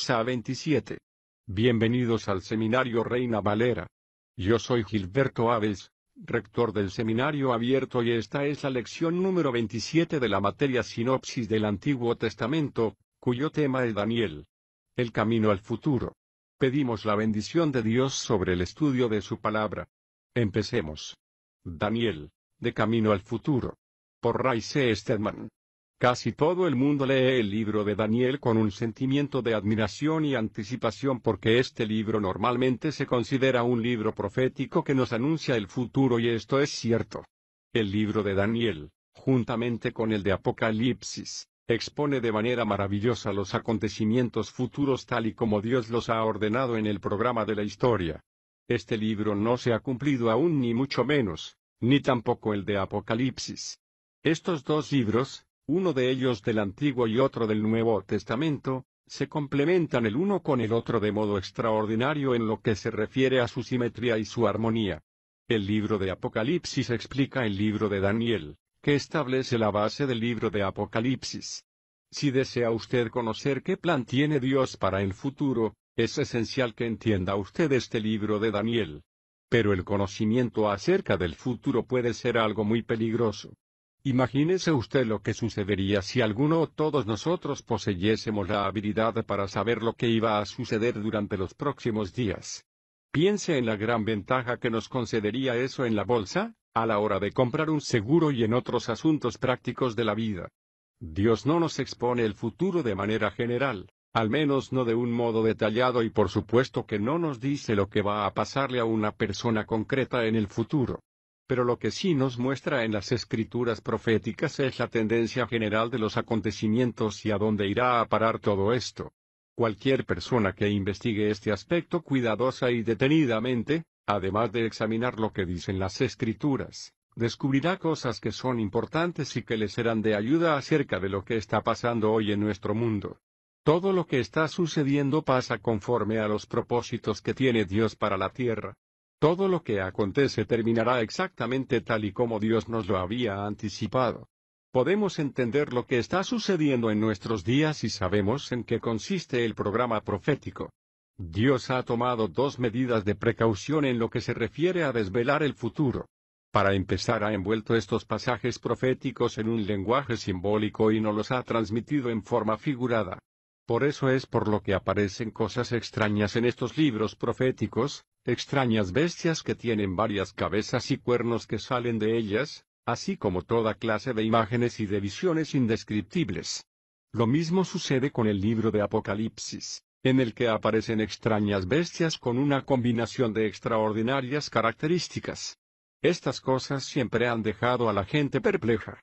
SA 27. Bienvenidos al Seminario Reina Valera. Yo soy Gilberto Aves, rector del Seminario Abierto, y esta es la lección número 27 de la materia Sinopsis del Antiguo Testamento, cuyo tema es Daniel. El camino al futuro. Pedimos la bendición de Dios sobre el estudio de su palabra. Empecemos. Daniel, de camino al futuro. Por Ray C. Stedman. Casi todo el mundo lee el libro de Daniel con un sentimiento de admiración y anticipación, porque este libro normalmente se considera un libro profético que nos anuncia el futuro, y esto es cierto. El libro de Daniel, juntamente con el de Apocalipsis, expone de manera maravillosa los acontecimientos futuros tal y como Dios los ha ordenado en el programa de la historia. Este libro no se ha cumplido aún, ni mucho menos, ni tampoco el de Apocalipsis. Estos dos libros, uno de ellos del Antiguo y otro del Nuevo Testamento, se complementan el uno con el otro de modo extraordinario en lo que se refiere a su simetría y su armonía. El libro de Apocalipsis explica el libro de Daniel, que establece la base del libro de Apocalipsis. Si desea usted conocer qué plan tiene Dios para el futuro, es esencial que entienda usted este libro de Daniel. Pero el conocimiento acerca del futuro puede ser algo muy peligroso. Imagínese usted lo que sucedería si alguno o todos nosotros poseyésemos la habilidad para saber lo que iba a suceder durante los próximos días. Piense en la gran ventaja que nos concedería eso en la bolsa, a la hora de comprar un seguro y en otros asuntos prácticos de la vida. Dios no nos expone el futuro de manera general, al menos no de un modo detallado, y por supuesto que no nos dice lo que va a pasarle a una persona concreta en el futuro. Pero lo que sí nos muestra en las escrituras proféticas es la tendencia general de los acontecimientos y a dónde irá a parar todo esto. Cualquier persona que investigue este aspecto cuidadosa y detenidamente, además de examinar lo que dicen las escrituras, descubrirá cosas que son importantes y que le serán de ayuda acerca de lo que está pasando hoy en nuestro mundo. Todo lo que está sucediendo pasa conforme a los propósitos que tiene Dios para la tierra. Todo lo que acontece terminará exactamente tal y como Dios nos lo había anticipado. Podemos entender lo que está sucediendo en nuestros días y sabemos en qué consiste el programa profético. Dios ha tomado dos medidas de precaución en lo que se refiere a desvelar el futuro. Para empezar, ha envuelto estos pasajes proféticos en un lenguaje simbólico y nos los ha transmitido en forma figurada. Por eso es por lo que aparecen cosas extrañas en estos libros proféticos, extrañas bestias que tienen varias cabezas y cuernos que salen de ellas, así como toda clase de imágenes y de visiones indescriptibles. Lo mismo sucede con el libro de Apocalipsis, en el que aparecen extrañas bestias con una combinación de extraordinarias características. Estas cosas siempre han dejado a la gente perpleja.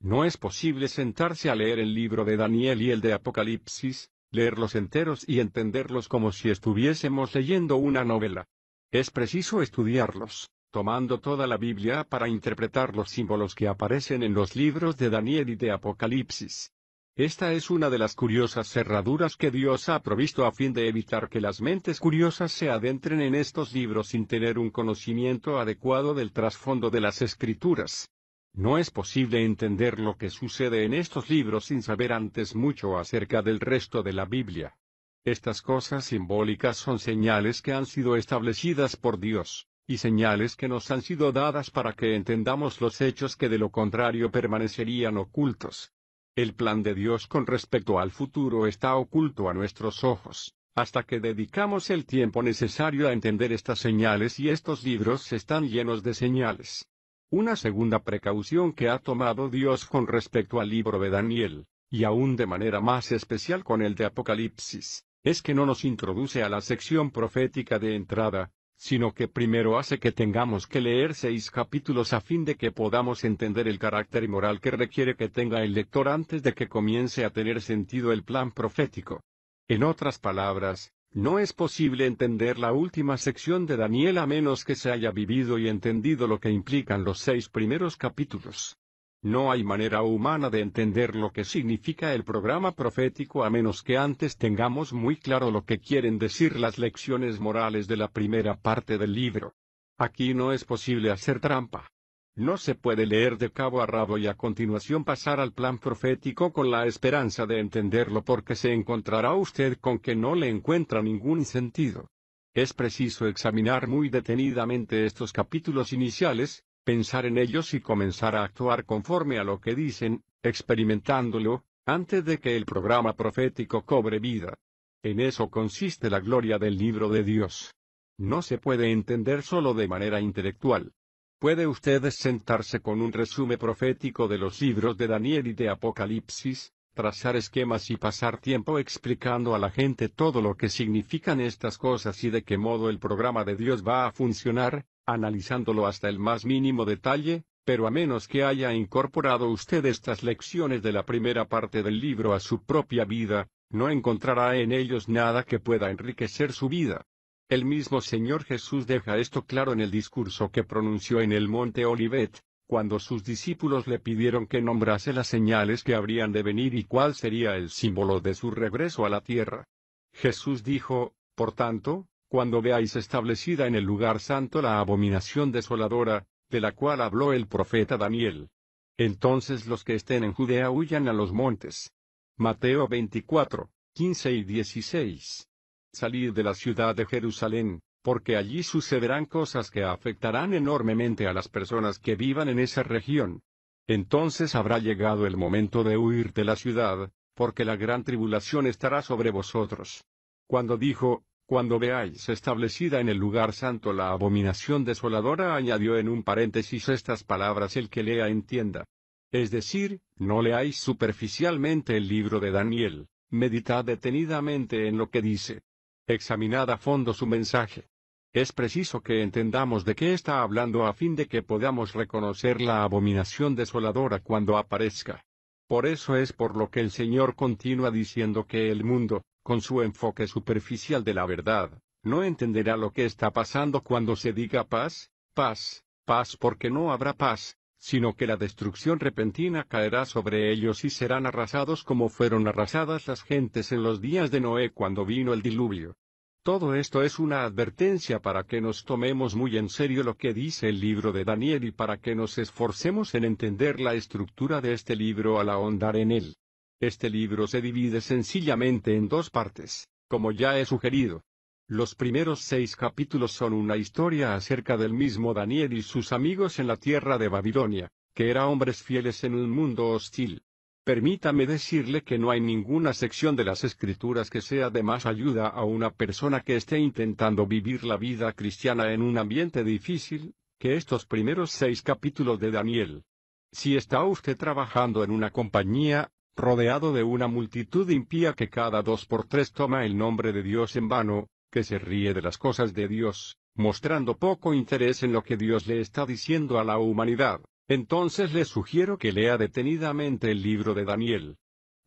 No es posible sentarse a leer el libro de Daniel y el de Apocalipsis, leerlos enteros y entenderlos como si estuviésemos leyendo una novela. Es preciso estudiarlos, tomando toda la Biblia para interpretar los símbolos que aparecen en los libros de Daniel y de Apocalipsis. Esta es una de las curiosas cerraduras que Dios ha provisto a fin de evitar que las mentes curiosas se adentren en estos libros sin tener un conocimiento adecuado del trasfondo de las Escrituras. No es posible entender lo que sucede en estos libros sin saber antes mucho acerca del resto de la Biblia. Estas cosas simbólicas son señales que han sido establecidas por Dios, y señales que nos han sido dadas para que entendamos los hechos que de lo contrario permanecerían ocultos. El plan de Dios con respecto al futuro está oculto a nuestros ojos, hasta que dedicamos el tiempo necesario a entender estas señales, y estos libros están llenos de señales. Una segunda precaución que ha tomado Dios con respecto al libro de Daniel, y aún de manera más especial con el de Apocalipsis, es que no nos introduce a la sección profética de entrada, sino que primero hace que tengamos que leer 6 capítulos a fin de que podamos entender el carácter moral que requiere que tenga el lector antes de que comience a tener sentido el plan profético. En otras palabras, no es posible entender la última sección de Daniel a menos que se haya vivido y entendido lo que implican los 6 primeros capítulos. No hay manera humana de entender lo que significa el programa profético a menos que antes tengamos muy claro lo que quieren decir las lecciones morales de la primera parte del libro. Aquí no es posible hacer trampa. No se puede leer de cabo a rabo y a continuación pasar al plan profético con la esperanza de entenderlo, porque se encontrará usted con que no le encuentra ningún sentido. Es preciso examinar muy detenidamente estos capítulos iniciales, pensar en ellos y comenzar a actuar conforme a lo que dicen, experimentándolo, antes de que el programa profético cobre vida. En eso consiste la gloria del libro de Dios. No se puede entender solo de manera intelectual. ¿Puede usted sentarse con un resumen profético de los libros de Daniel y de Apocalipsis, trazar esquemas y pasar tiempo explicando a la gente todo lo que significan estas cosas y de qué modo el programa de Dios va a funcionar, analizándolo hasta el más mínimo detalle? Pero a menos que haya incorporado usted estas lecciones de la primera parte del libro a su propia vida, no encontrará en ellos nada que pueda enriquecer su vida. El mismo Señor Jesús deja esto claro en el discurso que pronunció en el monte Olivet, cuando sus discípulos le pidieron que nombrase las señales que habrían de venir y cuál sería el símbolo de su regreso a la tierra. Jesús dijo, por tanto, cuando veáis establecida en el lugar santo la abominación desoladora, de la cual habló el profeta Daniel. Entonces los que estén en Judea huyan a los montes. Mateo 24, 15 y 16. Salid de la ciudad de Jerusalén, porque allí sucederán cosas que afectarán enormemente a las personas que vivan en esa región. Entonces habrá llegado el momento de huir de la ciudad, porque la gran tribulación estará sobre vosotros. Cuando dijo, cuando veáis establecida en el lugar santo la abominación desoladora, añadió en un paréntesis estas palabras: el que lea entienda. Es decir, no leáis superficialmente el libro de Daniel, meditad detenidamente en lo que dice. Examinad a fondo su mensaje. Es preciso que entendamos de qué está hablando a fin de que podamos reconocer la abominación desoladora cuando aparezca. Por eso es por lo que el Señor continúa diciendo que el mundo, con su enfoque superficial de la verdad, no entenderá lo que está pasando cuando se diga paz, paz, paz, porque no habrá paz, sino que la destrucción repentina caerá sobre ellos y serán arrasados como fueron arrasadas las gentes en los días de Noé cuando vino el diluvio. Todo esto es una advertencia para que nos tomemos muy en serio lo que dice el libro de Daniel y para que nos esforcemos en entender la estructura de este libro al ahondar en él. Este libro se divide sencillamente en dos partes, como ya he sugerido. Los primeros 6 capítulos son una historia acerca del mismo Daniel y sus amigos en la tierra de Babilonia, que eran hombres fieles en un mundo hostil. Permítame decirle que no hay ninguna sección de las Escrituras que sea de más ayuda a una persona que esté intentando vivir la vida cristiana en un ambiente difícil, que estos primeros 6 capítulos de Daniel. Si está usted trabajando en una compañía, rodeado de una multitud impía que cada 2 por 3 toma el nombre de Dios en vano, que se ríe de las cosas de Dios, mostrando poco interés en lo que Dios le está diciendo a la humanidad, entonces le sugiero que lea detenidamente el libro de Daniel.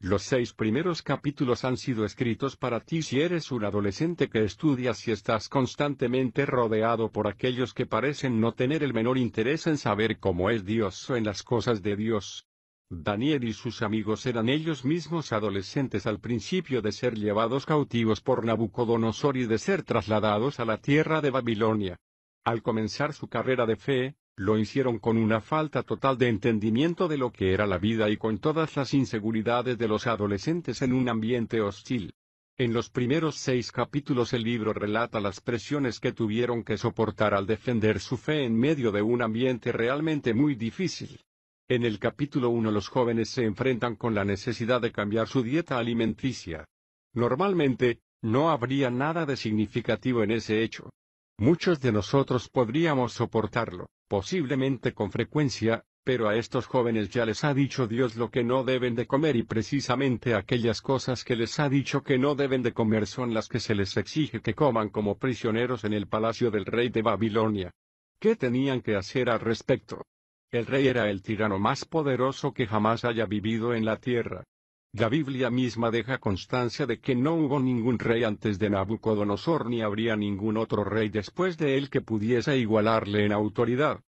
Los 6 primeros capítulos han sido escritos para ti si eres un adolescente que estudias y estás constantemente rodeado por aquellos que parecen no tener el menor interés en saber cómo es Dios o en las cosas de Dios. Daniel y sus amigos eran ellos mismos adolescentes al principio de ser llevados cautivos por Nabucodonosor y de ser trasladados a la tierra de Babilonia. Al comenzar su carrera de fe, lo hicieron con una falta total de entendimiento de lo que era la vida y con todas las inseguridades de los adolescentes en un ambiente hostil. En los primeros 6 capítulos el libro relata las presiones que tuvieron que soportar al defender su fe en medio de un ambiente realmente muy difícil. En el capítulo 1 los jóvenes se enfrentan con la necesidad de cambiar su dieta alimenticia. Normalmente, no habría nada de significativo en ese hecho. Muchos de nosotros podríamos soportarlo, posiblemente con frecuencia, pero a estos jóvenes ya les ha dicho Dios lo que no deben de comer y precisamente aquellas cosas que les ha dicho que no deben de comer son las que se les exige que coman como prisioneros en el palacio del rey de Babilonia. ¿Qué tenían que hacer al respecto? El rey era el tirano más poderoso que jamás haya vivido en la tierra. La Biblia misma deja constancia de que no hubo ningún rey antes de Nabucodonosor ni habría ningún otro rey después de él que pudiese igualarle en autoridad.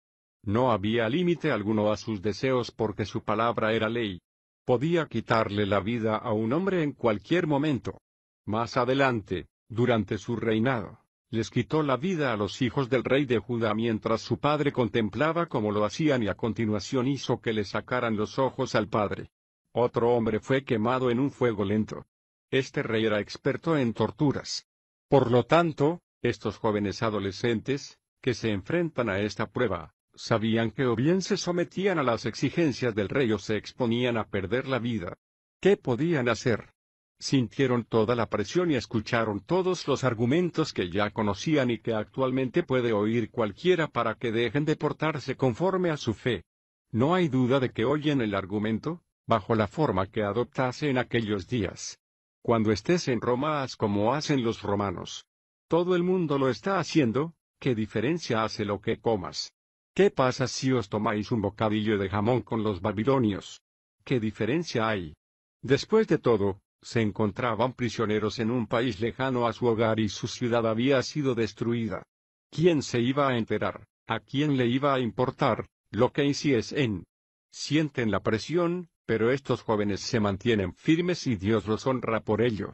No había límite alguno a sus deseos porque su palabra era ley. Podía quitarle la vida a un hombre en cualquier momento. Más adelante, durante su reinado, les quitó la vida a los hijos del rey de Judá mientras su padre contemplaba cómo lo hacían y a continuación hizo que le sacaran los ojos al padre. Otro hombre fue quemado en un fuego lento. Este rey era experto en torturas. Por lo tanto, estos jóvenes adolescentes, que se enfrentan a esta prueba, sabían que o bien se sometían a las exigencias del rey o se exponían a perder la vida. ¿Qué podían hacer? Sintieron toda la presión y escucharon todos los argumentos que ya conocían y que actualmente puede oír cualquiera para que dejen de portarse conforme a su fe. No hay duda de que oyen el argumento, bajo la forma que adoptase en aquellos días. Cuando estés en Roma haz como hacen los romanos. Todo el mundo lo está haciendo, ¿qué diferencia hace lo que comas? ¿Qué pasa si os tomáis un bocadillo de jamón con los babilonios? ¿Qué diferencia hay? Después de todo, se encontraban prisioneros en un país lejano a su hogar y su ciudad había sido destruida. ¿Quién se iba a enterar? ¿A quién le iba a importar lo que hiciesen? Sienten la presión, pero estos jóvenes se mantienen firmes y Dios los honra por ello.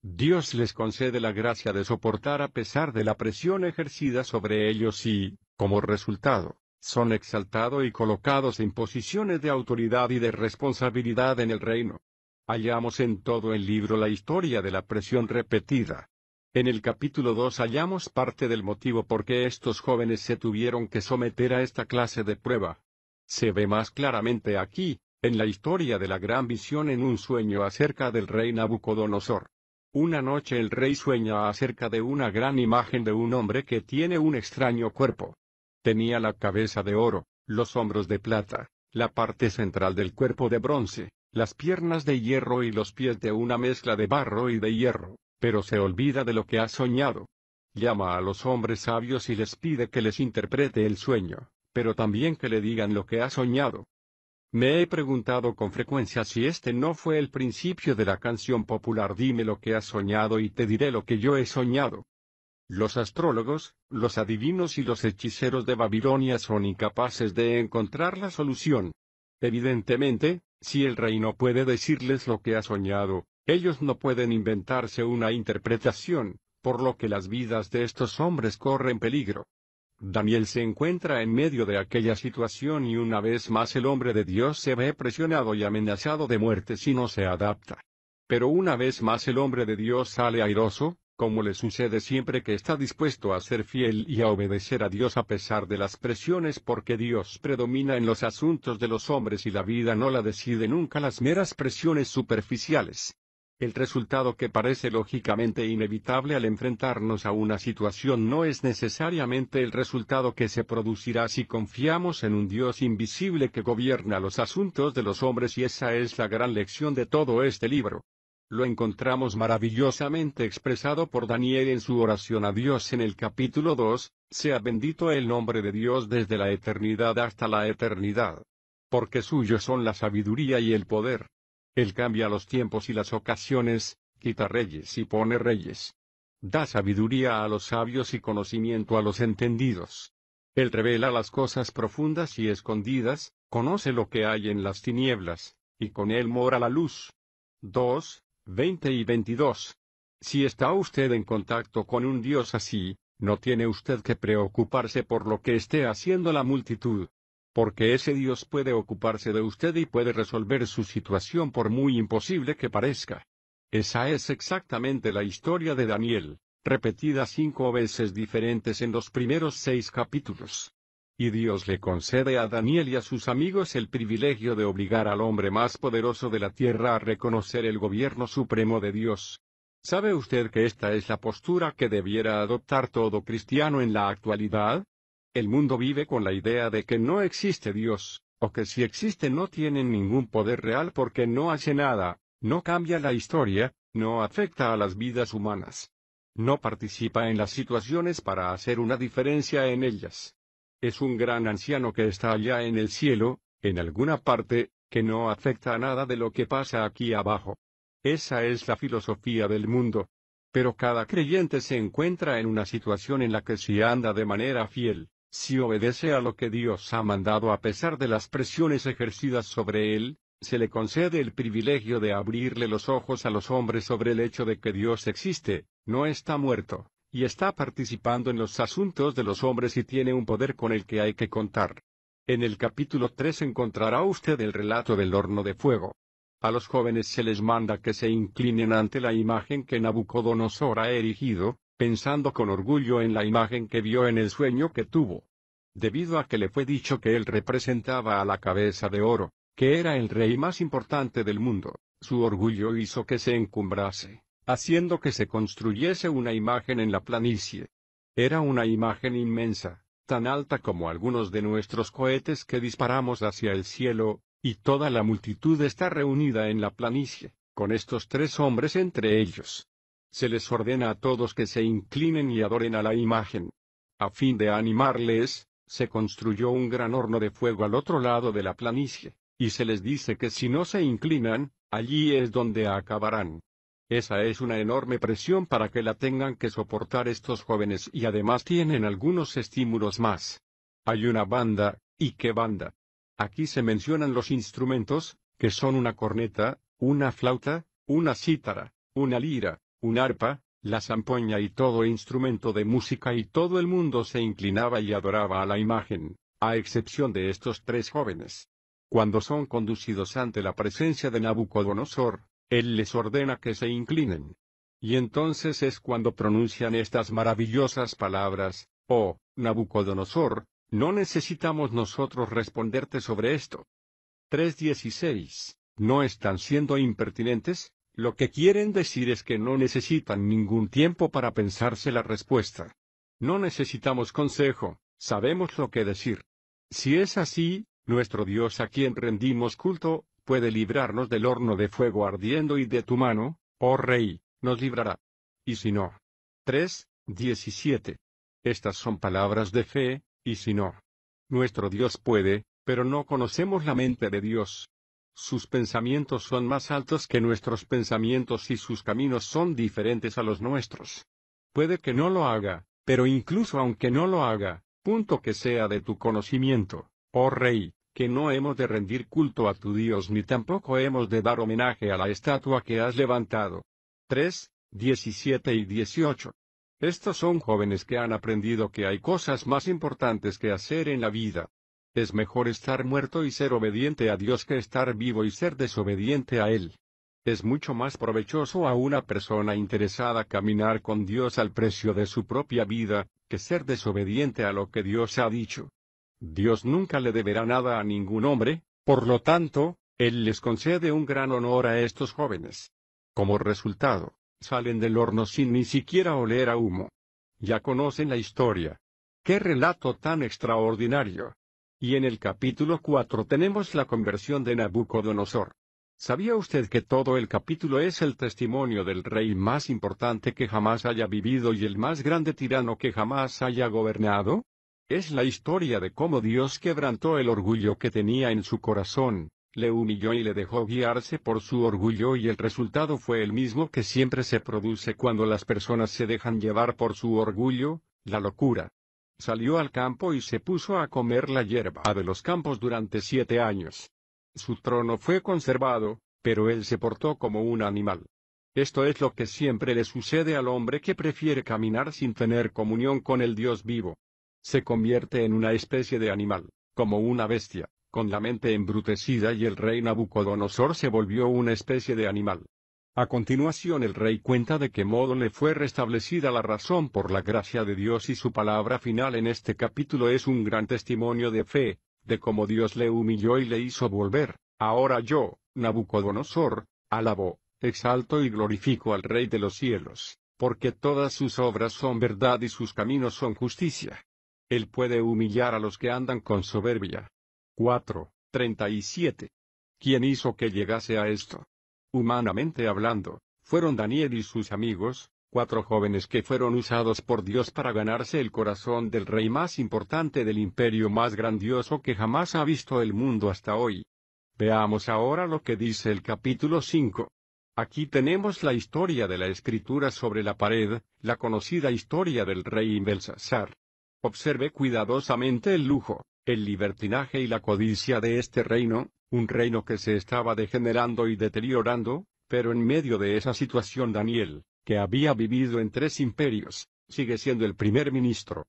Dios les concede la gracia de soportar a pesar de la presión ejercida sobre ellos y, como resultado, son exaltados y colocados en posiciones de autoridad y de responsabilidad en el reino. Hallamos en todo el libro la historia de la presión repetida. En el capítulo 2 hallamos parte del motivo por qué estos jóvenes se tuvieron que someter a esta clase de prueba. Se ve más claramente aquí, en la historia de la gran visión en un sueño acerca del rey Nabucodonosor. Una noche el rey sueña acerca de una gran imagen de un hombre que tiene un extraño cuerpo. Tenía la cabeza de oro, los hombros de plata, la parte central del cuerpo de bronce, las piernas de hierro y los pies de una mezcla de barro y de hierro, pero se olvida de lo que ha soñado. Llama a los hombres sabios y les pide que les interprete el sueño, pero también que le digan lo que ha soñado. Me he preguntado con frecuencia si este no fue el principio de la canción popular Dime lo que has soñado y te diré lo que yo he soñado. Los astrólogos, los adivinos y los hechiceros de Babilonia son incapaces de encontrar la solución. Evidentemente, si el rey no puede decirles lo que ha soñado, ellos no pueden inventarse una interpretación, por lo que las vidas de estos hombres corren peligro. Daniel se encuentra en medio de aquella situación y una vez más el hombre de Dios se ve presionado y amenazado de muerte si no se adapta. Pero una vez más el hombre de Dios sale airoso, como le sucede siempre que está dispuesto a ser fiel y a obedecer a Dios a pesar de las presiones porque Dios predomina en los asuntos de los hombres y la vida no la decide nunca las meras presiones superficiales. El resultado que parece lógicamente inevitable al enfrentarnos a una situación no es necesariamente el resultado que se producirá si confiamos en un Dios invisible que gobierna los asuntos de los hombres y esa es la gran lección de todo este libro. Lo encontramos maravillosamente expresado por Daniel en su oración a Dios en el capítulo 2, sea bendito el nombre de Dios desde la eternidad hasta la eternidad. Porque suyos son la sabiduría y el poder. Él cambia los tiempos y las ocasiones, quita reyes y pone reyes. Da sabiduría a los sabios y conocimiento a los entendidos. Él revela las cosas profundas y escondidas, conoce lo que hay en las tinieblas, y con él mora la luz. 2, 20 y 22. Si está usted en contacto con un Dios así, no tiene usted que preocuparse por lo que esté haciendo la multitud. Porque ese Dios puede ocuparse de usted y puede resolver su situación por muy imposible que parezca. Esa es exactamente la historia de Daniel, repetida 5 veces diferentes en los primeros 6 capítulos. Y Dios le concede a Daniel y a sus amigos el privilegio de obligar al hombre más poderoso de la tierra a reconocer el gobierno supremo de Dios. ¿Sabe usted que esta es la postura que debiera adoptar todo cristiano en la actualidad? El mundo vive con la idea de que no existe Dios, o que si existe no tiene ningún poder real porque no hace nada, no cambia la historia, no afecta a las vidas humanas. No participa en las situaciones para hacer una diferencia en ellas. Es un gran anciano que está allá en el cielo, en alguna parte, que no afecta a nada de lo que pasa aquí abajo. Esa es la filosofía del mundo. Pero cada creyente se encuentra en una situación en la que si anda de manera fiel, si obedece a lo que Dios ha mandado a pesar de las presiones ejercidas sobre él, se le concede el privilegio de abrirle los ojos a los hombres sobre el hecho de que Dios existe, no está muerto, y está participando en los asuntos de los hombres y tiene un poder con el que hay que contar. En el capítulo 3 encontrará usted el relato del horno de fuego. A los jóvenes se les manda que se inclinen ante la imagen que Nabucodonosor ha erigido, pensando con orgullo en la imagen que vio en el sueño que tuvo. Debido a que le fue dicho que él representaba a la cabeza de oro, que era el rey más importante del mundo, su orgullo hizo que se encumbrase, haciendo que se construyese una imagen en la planicie. Era una imagen inmensa, tan alta como algunos de nuestros cohetes que disparamos hacia el cielo, y toda la multitud está reunida en la planicie, con estos 3 hombres entre ellos. Se les ordena a todos que se inclinen y adoren a la imagen. A fin de animarles, se construyó un gran horno de fuego al otro lado de la planicie, y se les dice que si no se inclinan, allí es donde acabarán. Esa es una enorme presión para que la tengan que soportar estos jóvenes y además tienen algunos estímulos más. Hay una banda, ¿y qué banda? Aquí se mencionan los instrumentos, que son una corneta, una flauta, una cítara, una lira, un arpa, la zampoña y todo instrumento de música, y todo el mundo se inclinaba y adoraba a la imagen, a excepción de estos 3 jóvenes. Cuando son conducidos ante la presencia de Nabucodonosor, él les ordena que se inclinen. Y entonces es cuando pronuncian estas maravillosas palabras: «Oh, Nabucodonosor, no necesitamos nosotros responderte sobre esto». 3:16. ¿No están siendo impertinentes? Lo que quieren decir es que no necesitan ningún tiempo para pensarse la respuesta. No necesitamos consejo, sabemos lo que decir. Si es así, nuestro Dios a quien rendimos culto, puede librarnos del horno de fuego ardiendo y de tu mano, oh Rey, nos librará. Y si no. 3:17. Estas son palabras de fe, y si no. Nuestro Dios puede, pero no conocemos la mente de Dios. Sus pensamientos son más altos que nuestros pensamientos y sus caminos son diferentes a los nuestros. Puede que no lo haga, pero incluso aunque no lo haga, punto que sea de tu conocimiento, oh Rey, que no hemos de rendir culto a tu Dios ni tampoco hemos de dar homenaje a la estatua que has levantado. 3:17 y 18. Estos son jóvenes que han aprendido que hay cosas más importantes que hacer en la vida. Es mejor estar muerto y ser obediente a Dios que estar vivo y ser desobediente a Él. Es mucho más provechoso a una persona interesada caminar con Dios al precio de su propia vida, que ser desobediente a lo que Dios ha dicho. Dios nunca le deberá nada a ningún hombre, por lo tanto, Él les concede un gran honor a estos jóvenes. Como resultado, salen del horno sin ni siquiera oler a humo. Ya conocen la historia. ¡Qué relato tan extraordinario! Y en el capítulo 4 tenemos la conversión de Nabucodonosor. ¿Sabía usted que todo el capítulo es el testimonio del rey más importante que jamás haya vivido y el más grande tirano que jamás haya gobernado? Es la historia de cómo Dios quebrantó el orgullo que tenía en su corazón, le humilló y le dejó guiarse por su orgullo, y el resultado fue el mismo que siempre se produce cuando las personas se dejan llevar por su orgullo, la locura. Salió al campo y se puso a comer la hierba de los campos durante 7 años. Su trono fue conservado, pero él se portó como un animal. Esto es lo que siempre le sucede al hombre que prefiere caminar sin tener comunión con el Dios vivo. Se convierte en una especie de animal, como una bestia, con la mente embrutecida, y el rey Nabucodonosor se volvió una especie de animal. A continuación el rey cuenta de qué modo le fue restablecida la razón por la gracia de Dios, y su palabra final en este capítulo es un gran testimonio de fe, de cómo Dios le humilló y le hizo volver. Ahora yo, Nabucodonosor, alabo, exalto y glorifico al Rey de los cielos, porque todas sus obras son verdad y sus caminos son justicia. Él puede humillar a los que andan con soberbia. 4:37. ¿Quién hizo que llegase a esto? Humanamente hablando, fueron Daniel y sus amigos, 4 jóvenes que fueron usados por Dios para ganarse el corazón del rey más importante del imperio más grandioso que jamás ha visto el mundo hasta hoy. Veamos ahora lo que dice el capítulo 5. Aquí tenemos la historia de la escritura sobre la pared, la conocida historia del rey Belsasar. Observe cuidadosamente el lujo, el libertinaje y la codicia de este reino, un reino que se estaba degenerando y deteriorando, pero en medio de esa situación Daniel, que había vivido en 3 imperios, sigue siendo el primer ministro.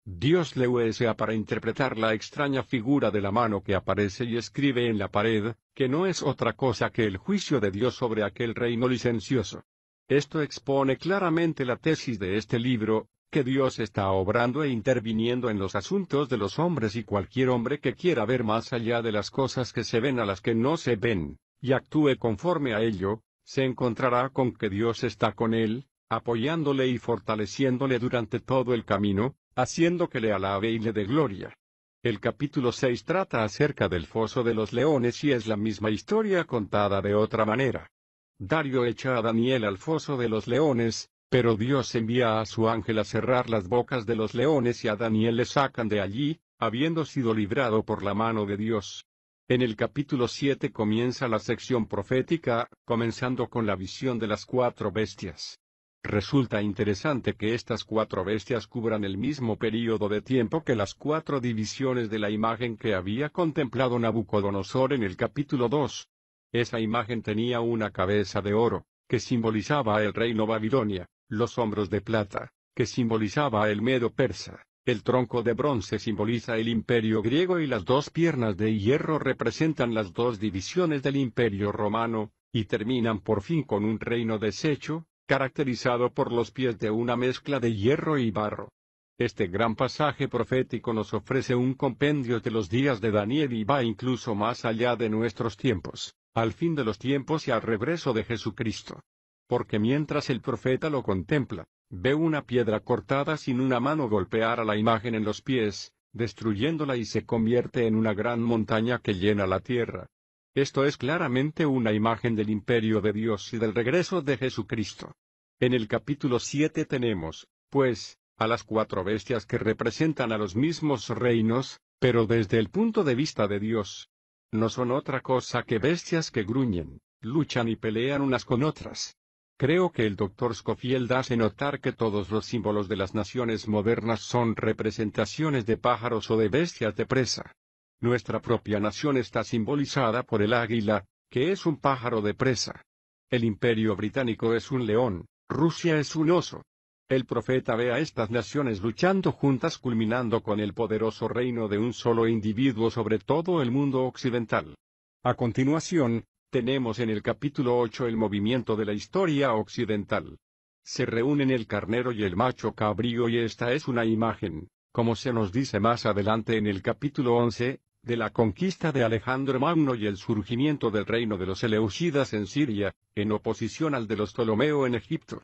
Dios le usa para interpretar la extraña figura de la mano que aparece y escribe en la pared, que no es otra cosa que el juicio de Dios sobre aquel reino licencioso. Esto expone claramente la tesis de este libro, que Dios está obrando e interviniendo en los asuntos de los hombres, y cualquier hombre que quiera ver más allá de las cosas que se ven a las que no se ven, y actúe conforme a ello, se encontrará con que Dios está con él, apoyándole y fortaleciéndole durante todo el camino, haciendo que le alabe y le dé gloria. El capítulo 6 trata acerca del foso de los leones y es la misma historia contada de otra manera. Darío echa a Daniel al foso de los leones, pero Dios envía a su ángel a cerrar las bocas de los leones y a Daniel le sacan de allí, habiendo sido librado por la mano de Dios. En el capítulo 7 comienza la sección profética, comenzando con la visión de las 4 bestias. Resulta interesante que estas 4 bestias cubran el mismo período de tiempo que las 4 divisiones de la imagen que había contemplado Nabucodonosor en el capítulo 2. Esa imagen tenía una cabeza de oro, que simbolizaba el reino Babilonia, los hombros de plata, que simbolizaba el Medo persa, el tronco de bronce simboliza el imperio griego y las 2 piernas de hierro representan las 2 divisiones del imperio romano, y terminan por fin con un reino deshecho, caracterizado por los pies de una mezcla de hierro y barro. Este gran pasaje profético nos ofrece un compendio de los días de Daniel y va incluso más allá de nuestros tiempos, al fin de los tiempos y al regreso de Jesucristo. Porque mientras el profeta lo contempla, ve una piedra cortada sin una mano golpear a la imagen en los pies, destruyéndola y se convierte en una gran montaña que llena la tierra. Esto es claramente una imagen del imperio de Dios y del regreso de Jesucristo. En el capítulo 7 tenemos, pues, a las 4 bestias que representan a los mismos reinos, pero desde el punto de vista de Dios. No son otra cosa que bestias que gruñen, luchan y pelean unas con otras. Creo que el Dr. Scofield hace notar que todos los símbolos de las naciones modernas son representaciones de pájaros o de bestias de presa. Nuestra propia nación está simbolizada por el águila, que es un pájaro de presa. El imperio británico es un león, Rusia es un oso. El profeta ve a estas naciones luchando juntas culminando con el poderoso reino de un solo individuo sobre todo el mundo occidental. A continuación, tenemos en el capítulo 8 el movimiento de la historia occidental. Se reúnen el carnero y el macho cabrío y esta es una imagen, como se nos dice más adelante en el capítulo 11, de la conquista de Alejandro Magno y el surgimiento del reino de los Seleucidas en Siria, en oposición al de los Ptolomeo en Egipto.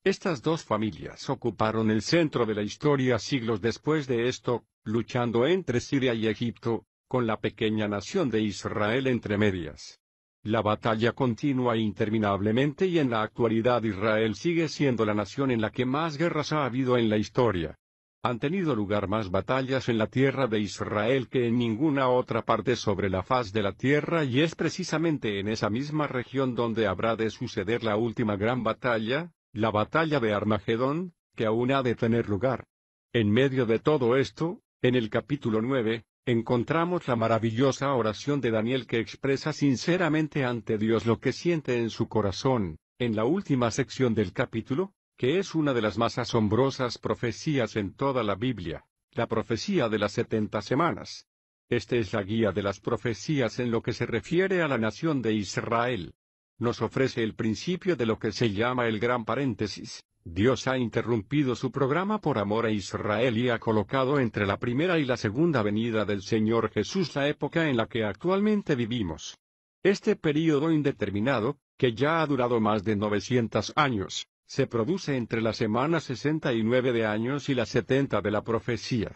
Estas 2 familias ocuparon el centro de la historia siglos después de esto, luchando entre Siria y Egipto, con la pequeña nación de Israel entre medias. La batalla continúa interminablemente y en la actualidad Israel sigue siendo la nación en la que más guerras ha habido en la historia. Han tenido lugar más batallas en la tierra de Israel que en ninguna otra parte sobre la faz de la tierra y es precisamente en esa misma región donde habrá de suceder la última gran batalla, la batalla de Armagedón, que aún ha de tener lugar. En medio de todo esto, en el capítulo 9, encontramos la maravillosa oración de Daniel que expresa sinceramente ante Dios lo que siente en su corazón, en la última sección del capítulo, que es una de las más asombrosas profecías en toda la Biblia, la profecía de las 70 semanas. Este es la guía de las profecías en lo que se refiere a la nación de Israel. Nos ofrece el principio de lo que se llama el gran paréntesis. Dios ha interrumpido su programa por amor a Israel y ha colocado entre la primera y la segunda venida del Señor Jesús la época en la que actualmente vivimos. Este período indeterminado, que ya ha durado más de 900 años, se produce entre la semana 69 de años y la 70 de la profecía.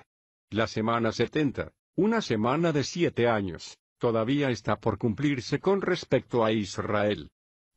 La semana 70, una semana de 7 años, todavía está por cumplirse con respecto a Israel.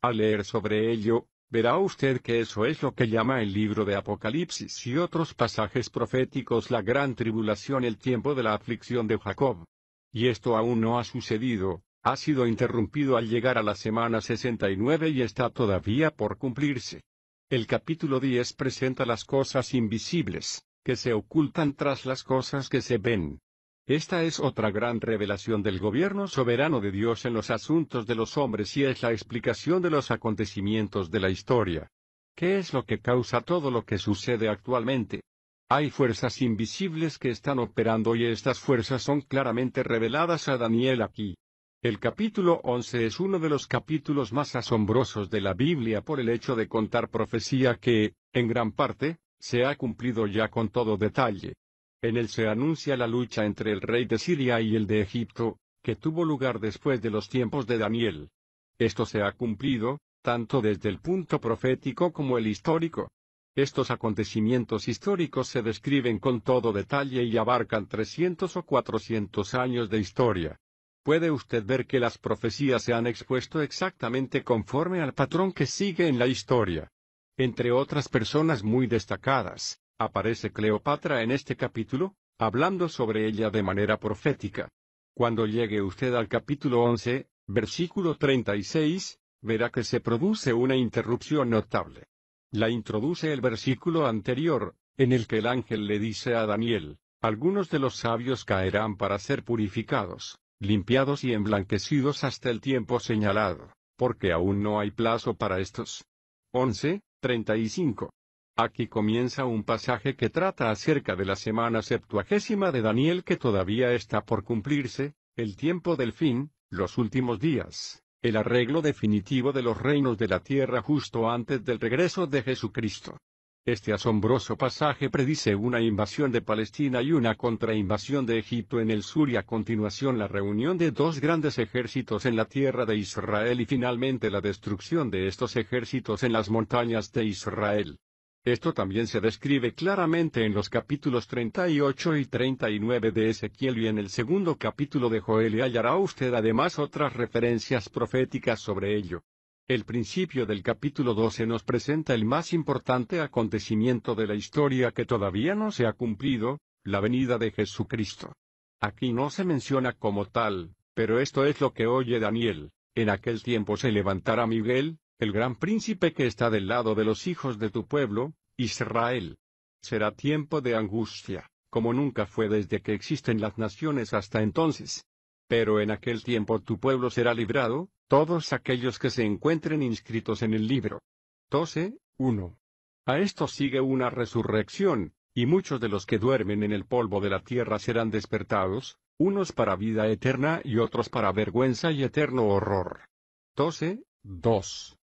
Al leer sobre ello, verá usted que eso es lo que llama el libro de Apocalipsis y otros pasajes proféticos la gran tribulación, el tiempo de la aflicción de Jacob. Y esto aún no ha sucedido, ha sido interrumpido al llegar a la semana 69 y está todavía por cumplirse. El capítulo 10 presenta las cosas invisibles, que se ocultan tras las cosas que se ven. Esta es otra gran revelación del gobierno soberano de Dios en los asuntos de los hombres y es la explicación de los acontecimientos de la historia. ¿Qué es lo que causa todo lo que sucede actualmente? Hay fuerzas invisibles que están operando y estas fuerzas son claramente reveladas a Daniel aquí. El capítulo 11 es uno de los capítulos más asombrosos de la Biblia por el hecho de contar profecía que, en gran parte, se ha cumplido ya con todo detalle. En él se anuncia la lucha entre el rey de Siria y el de Egipto, que tuvo lugar después de los tiempos de Daniel. Esto se ha cumplido, tanto desde el punto profético como el histórico. Estos acontecimientos históricos se describen con todo detalle y abarcan 300 o 400 años de historia. Puede usted ver que las profecías se han expuesto exactamente conforme al patrón que sigue en la historia. Entre otras personas muy destacadas, aparece Cleopatra en este capítulo, hablando sobre ella de manera profética. Cuando llegue usted al capítulo 11, versículo 36, verá que se produce una interrupción notable. La introduce el versículo anterior, en el que el ángel le dice a Daniel: algunos de los sabios caerán para ser purificados, limpiados y emblanquecidos hasta el tiempo señalado, porque aún no hay plazo para estos. 11:35. Aquí comienza un pasaje que trata acerca de la semana 70 de Daniel que todavía está por cumplirse, el tiempo del fin, los últimos días, el arreglo definitivo de los reinos de la tierra justo antes del regreso de Jesucristo. Este asombroso pasaje predice una invasión de Palestina y una contrainvasión de Egipto en el sur y a continuación la reunión de dos grandes ejércitos en la tierra de Israel y finalmente la destrucción de estos ejércitos en las montañas de Israel. Esto también se describe claramente en los capítulos 38 y 39 de Ezequiel y en el segundo capítulo de Joel y hallará usted además otras referencias proféticas sobre ello. El principio del capítulo 12 nos presenta el más importante acontecimiento de la historia que todavía no se ha cumplido, la venida de Jesucristo. Aquí no se menciona como tal, pero esto es lo que oye Daniel: en aquel tiempo se levantará Miguel, el gran príncipe que está del lado de los hijos de tu pueblo, Israel. Será tiempo de angustia, como nunca fue desde que existen las naciones hasta entonces. Pero en aquel tiempo tu pueblo será librado, todos aquellos que se encuentren inscritos en el libro. 12:1. A esto sigue una resurrección, y muchos de los que duermen en el polvo de la tierra serán despertados, unos para vida eterna y otros para vergüenza y eterno horror. 12:2.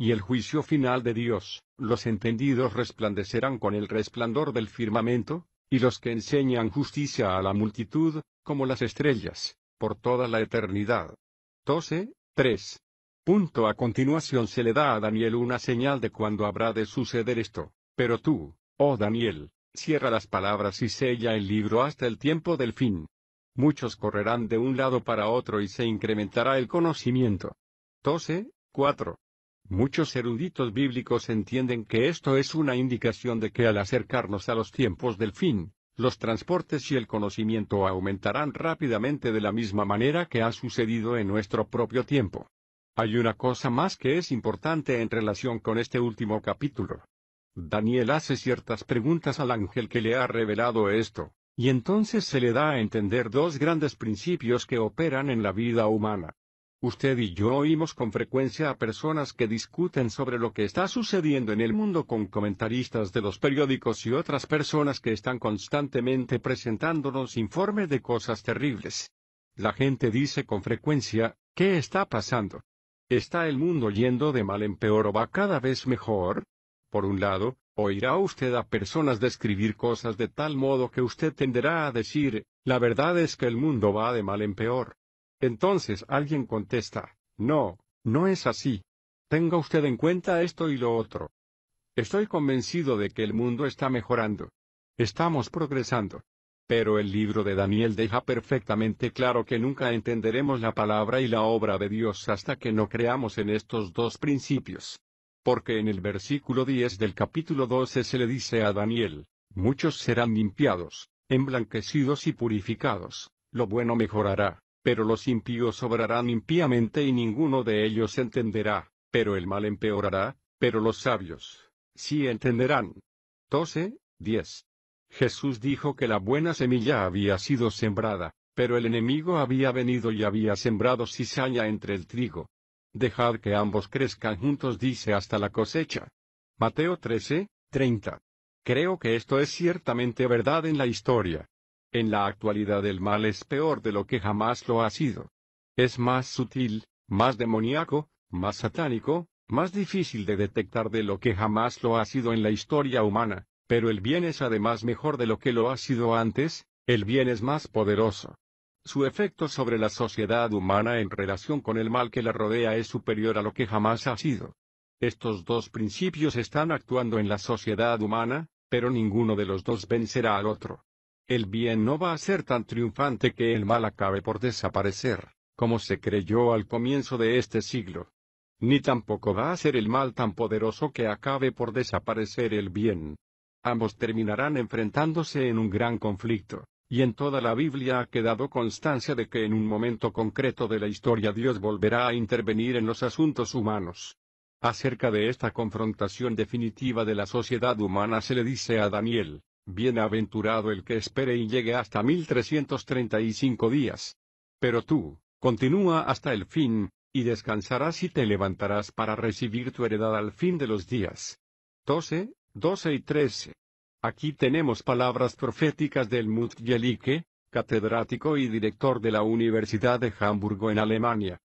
Y el juicio final de Dios: los entendidos resplandecerán con el resplandor del firmamento, y los que enseñan justicia a la multitud, como las estrellas, por toda la eternidad. 12:3. A continuación se le da a Daniel una señal de cuándo habrá de suceder esto: pero tú, oh Daniel, cierra las palabras y sella el libro hasta el tiempo del fin. Muchos correrán de un lado para otro y se incrementará el conocimiento. 12:4. Muchos eruditos bíblicos entienden que esto es una indicación de que al acercarnos a los tiempos del fin, los transportes y el conocimiento aumentarán rápidamente de la misma manera que ha sucedido en nuestro propio tiempo. Hay una cosa más que es importante en relación con este último capítulo. Daniel hace ciertas preguntas al ángel que le ha revelado esto, y entonces se le da a entender dos grandes principios que operan en la vida humana. Usted y yo oímos con frecuencia a personas que discuten sobre lo que está sucediendo en el mundo con comentaristas de los periódicos y otras personas que están constantemente presentándonos informes de cosas terribles. La gente dice con frecuencia: ¿qué está pasando? ¿Está el mundo yendo de mal en peor o va cada vez mejor? Por un lado, oirá usted a personas describir cosas de tal modo que usted tenderá a decir: la verdad es que el mundo va de mal en peor. Entonces alguien contesta: no, no es así. Tenga usted en cuenta esto y lo otro. Estoy convencido de que el mundo está mejorando. Estamos progresando. Pero el libro de Daniel deja perfectamente claro que nunca entenderemos la palabra y la obra de Dios hasta que no creamos en estos dos principios. Porque en el versículo 10 del capítulo 12 se le dice a Daniel: muchos serán limpiados, emblanquecidos y purificados, lo bueno mejorará. Pero los impíos obrarán impíamente y ninguno de ellos entenderá, pero el mal empeorará, pero los sabios sí entenderán. 12:10. Jesús dijo que la buena semilla había sido sembrada, pero el enemigo había venido y había sembrado cizaña entre el trigo. Dejad que ambos crezcan juntos, dice, hasta la cosecha. Mateo 13:30. Creo que esto es ciertamente verdad en la historia. En la actualidad el mal es peor de lo que jamás lo ha sido. Es más sutil, más demoníaco, más satánico, más difícil de detectar de lo que jamás lo ha sido en la historia humana, pero el bien es además mejor de lo que lo ha sido antes, el bien es más poderoso. Su efecto sobre la sociedad humana en relación con el mal que la rodea es superior a lo que jamás ha sido. Estos dos principios están actuando en la sociedad humana, pero ninguno de los dos vencerá al otro. El bien no va a ser tan triunfante que el mal acabe por desaparecer, como se creyó al comienzo de este siglo. Ni tampoco va a ser el mal tan poderoso que acabe por desaparecer el bien. Ambos terminarán enfrentándose en un gran conflicto, y en toda la Biblia ha quedado constancia de que en un momento concreto de la historia Dios volverá a intervenir en los asuntos humanos. Acerca de esta confrontación definitiva de la sociedad humana se le dice a Daniel: bienaventurado el que espere y llegue hasta 1335 días. Pero tú, continúa hasta el fin, y descansarás y te levantarás para recibir tu heredad al fin de los días. 12 y 13. Aquí tenemos palabras proféticas del Mutjelike, catedrático y director de la Universidad de Hamburgo en Alemania.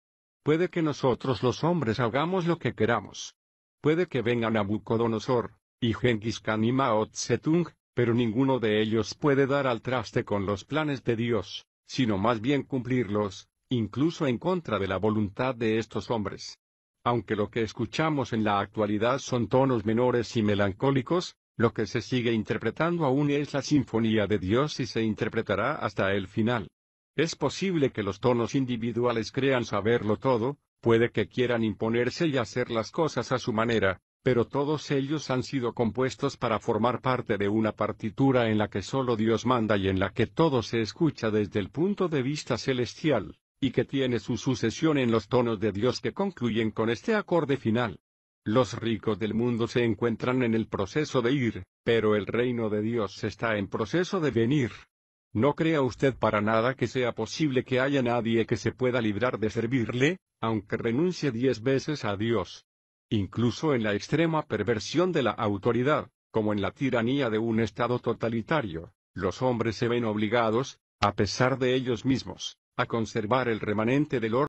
Puede que nosotros los hombres hagamos lo que queramos. Puede que vengan Nabucodonosor, y Genghis Khan y Mao Zedong, pero ninguno de ellos puede dar al traste con los planes de Dios, sino más bien cumplirlos, incluso en contra de la voluntad de estos hombres. Aunque lo que escuchamos en la actualidad son tonos menores y melancólicos, lo que se sigue interpretando aún es la sinfonía de Dios y se interpretará hasta el final. Es posible que los tonos individuales crean saberlo todo, puede que quieran imponerse y hacer las cosas a su manera, pero todos ellos han sido compuestos para formar parte de una partitura en la que solo Dios manda y en la que todo se escucha desde el punto de vista celestial, y que tiene su sucesión en los tonos de Dios que concluyen con este acorde final. Los ricos del mundo se encuentran en el proceso de ir, pero el reino de Dios está en proceso de venir. No crea usted para nada que sea posible que haya nadie que se pueda librar de servirle, aunque renuncie 10 veces a Dios. Incluso en la extrema perversión de la autoridad, como en la tiranía de un estado totalitario, los hombres se ven obligados, a pesar de ellos mismos, a conservar el remanente del orden